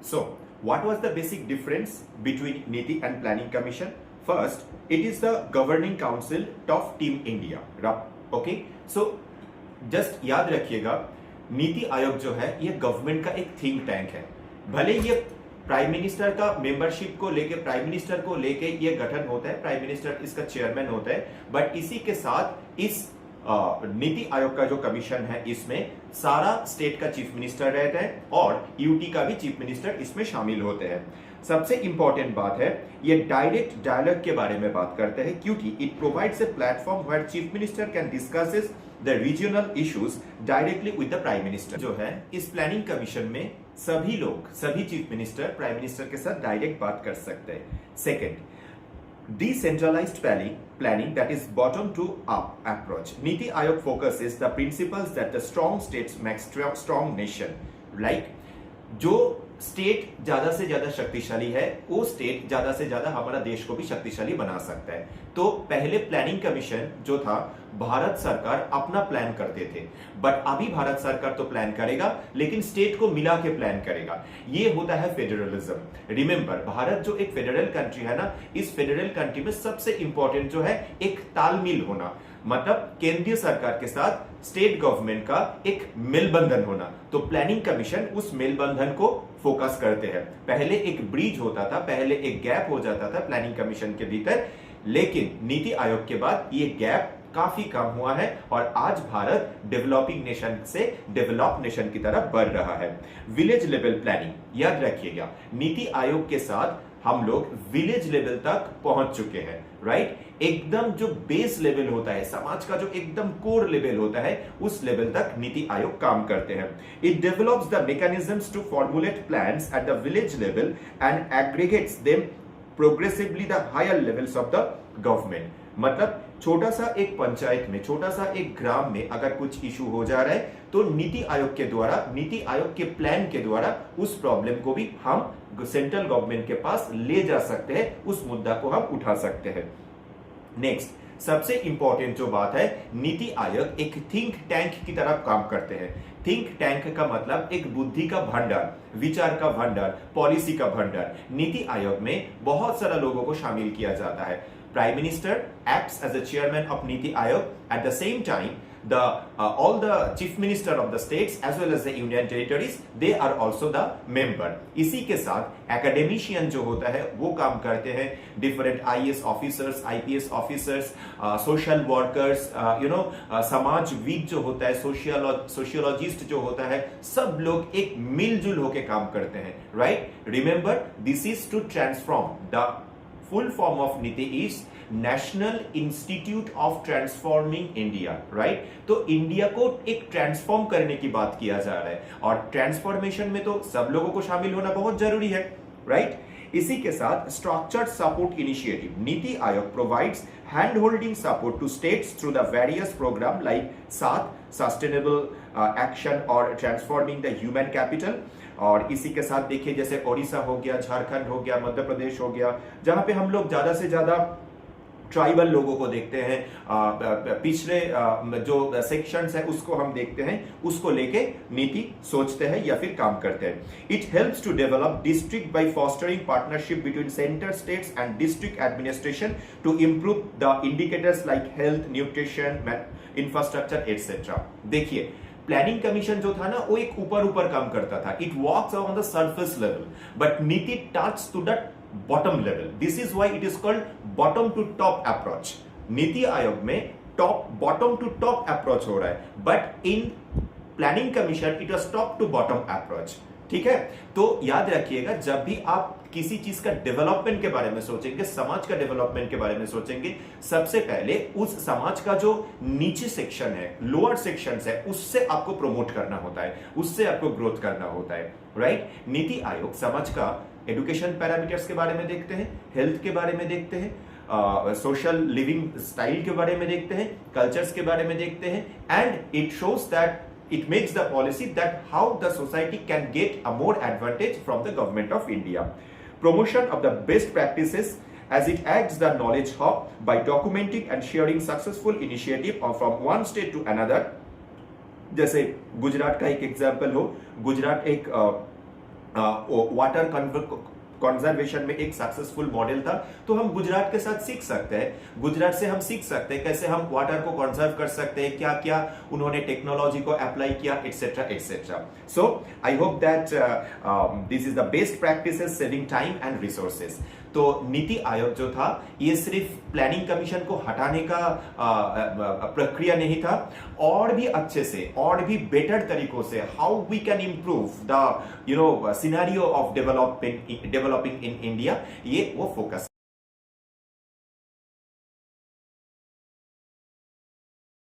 So, what was the basic difference between NITI and Planning Commission? First, it is the governing council of Team India. Okay, so just याद रखिएगा, नीति आयोग जो है ये government का एक think tank है। भले ये प्राइम मिनिस्टर का मेंबरशिप को लेके, प्राइम मिनिस्टर को लेके ये गठन होता है, प्राइम मिनिस्टर इसका चेयरमैन होता है, बट इसी के साथ इस नीति आयोग का जो कमीशन है इसमें सारा स्टेट का चीफ मिनिस्टर रहता है और यूटी का भी चीफ मिनिस्टर इसमें शामिल होते हैं। सबसे इंपॉर्टेंट बात है, ये डायरेक्ट डायलॉग के बारे में बात करते हैं क्योंकि it provides a platform where chief minister can discuss the regional issues directly with the prime minister. जो है इस प्लानिंग कमीशन में सभी लोग, सभी चीफ मिनिस्टर प्राइम मिनिस्टर के साथ डायरेक्ट बात कर सकते हैं। Second, decentralized planning that is bottom to up approach. Niti Aayog focuses the principles that the strong states make strong nation. Like जो स्टेट ज्यादा से ज्यादा शक्तिशाली है वो स्टेट ज्यादा से ज्यादा हमारा देश को भी शक्तिशाली बना सकता है। तो पहले प्लानिंग कमीशन जो था भारत सरकार अपना प्लान करते थे, बट अभी भारत सरकार तो प्लान करेगा लेकिन स्टेट को मिला के प्लान करेगा। ये होता है फेडरलिज्म। रिमेंबर, भारत जो एक फेडरल कंट्री है ना, इस फेडरल कंट्री में सबसे इंपॉर्टेंट जो है एक तालमेल होना, मतलब केंद्रीय सरकार के साथ स्टेट गवर्नमेंट का एक मेलबंधन होना। तो प्लानिंग कमीशन उस मेलबंधन को फोकस करते हैं। पहले एक ब्रिज होता था, पहले एक गैप हो जाता था प्लानिंग कमीशन के भीतर, लेकिन नीति आयोग के बाद ये गैप काफी कम हुआ है और आज भारत डेवलपिंग नेशन से डेवलप नेशन की तरफ बढ़ रहा है। विलेज लेवल प्लानिंग, याद रखिएगा, नीति आयोग के साथ हम लोग विलेज लेवल तक पहुंच चुके हैं, राइट। एकदम जो बेस लेवल होता है, समाज का जो एकदम कोर लेवल होता है, उस लेवल तक नीति आयोग काम करते हैं। It develops the mechanisms to formulate plans at the village level and aggregates them progressively the higher levels of the government. मतलब छोटा सा एक पंचायत में, छोटा सा एक ग्राम में अगर कुछ इशू हो जा रहा है तो नीति आयोग के द्वारा, नीति आयोग के प्लान के द्वारा उस प्रॉब्लम को भी हम सेंट्रल गवर्नमेंट के पास ले जा सकते हैं, उस मुद्दा को हम उठा सकते हैं। नेक्स्ट, सबसे इंपॉर्टेंट जो बात है, नीति आयोग एक थिंक टैंक की तरह काम करते हैं। थिंक टैंक का मतलब एक बुद्धि का भंडार, विचार का भंडार, पॉलिसी का भंडार। नीति आयोग में बहुत सारा लोगों को शामिल किया जाता है। Prime Minister acts as the chairman of Niti Aayog. At the same time, all the chief minister of the states as well as the union territories, they are also the member. इसी के साथ academician जो होता है वो काम करते हैं, different IAS officers, IPS officers, social workers, समाजविद जो होता है, sociologist जो होता है, सब लोग एक मिलजुल होके काम करते हैं, right? Remember, this is to transform the full form of NITI is national institute of transforming India, right. तो इंडिया को एक ट्रांसफॉर्म करने की बात किया जा रहा है और ट्रांसफॉर्मेशन में तो सब लोगों को शामिल होना बहुत जरूरी है, राइट। इसी के साथ structured support initiative, NITI Aayog provides hand holding support to states through the various programme like SATH sustainable action और ट्रांसफॉर्मिंग द ह्यूमन कैपिटल। और इसी के साथ देखिए जैसे ओडिशा हो गया, झारखंड हो गया, मध्य प्रदेश हो गया, जहां पे हम लोग ज्यादा से ज्यादा ट्राइबल लोगों को देखते हैं, पिछड़े जो सेक्शंस है उसको हम देखते हैं, उसको लेके नीति सोचते हैं या फिर काम करते हैं। It helps to develop district by fostering partnership between centre states and district administration to improve the indicators like health, nutrition, infrastructure etcetera. देखिए प्लानिंग कमीशन जो था ना वो एक ऊपर ऊपर काम करता था, it works on the surface level, but NITI touch to the bottom level. This is why it is called bottom to top approach. NITI Aayog में top, bottom to top approach हो रहा है, but in planning commission it was top to bottom approach, ठीक है। तो याद रखिएगा, जब भी आप किसी चीज का डेवलपमेंट के बारे में सोचेंगे, समाज का डेवलपमेंट के बारे में सोचेंगे, सबसे पहले उस समाज का जो नीचे सेक्शन है, लोअर सेक्शन है, उससे आपको प्रमोट करना होता है, उससे आपको ग्रोथ करना होता है, राइट। नीति आयोग समाज का एजुकेशन पैरामीटर्स के बारे में देखते हैं, हेल्थ के बारे में देखते हैं, सोशल लिविंग स्टाइल के बारे में देखते हैं, कल्चर्स के बारे में देखते हैं, and it shows that it makes the policy that how the society can get a more advantage from the government of India. Promotion of the best practices as it acts the knowledge hub by documenting and sharing successful initiative from one state to another. जैसे गुजरात का एक example हो, गुजरात एक water conservation में एक successful model था, तो हम गुजरात के साथ सीख सकते हैं। गुजरात से हम सीख सकते हैं कैसे हम वाटर को कंजर्व कर सकते हैं, क्या क्या उन्होंने टेक्नोलॉजी को अप्लाई किया, etcetera etcetera. So I hope that this is the best practice saving time and resources. तो नीति आयोग जो था ये सिर्फ प्लानिंग कमीशन को हटाने का प्रक्रिया नहीं था, और भी अच्छे से और भी बेटर तरीकों से how we can improve the scenario of developing in India, ये वो फोकस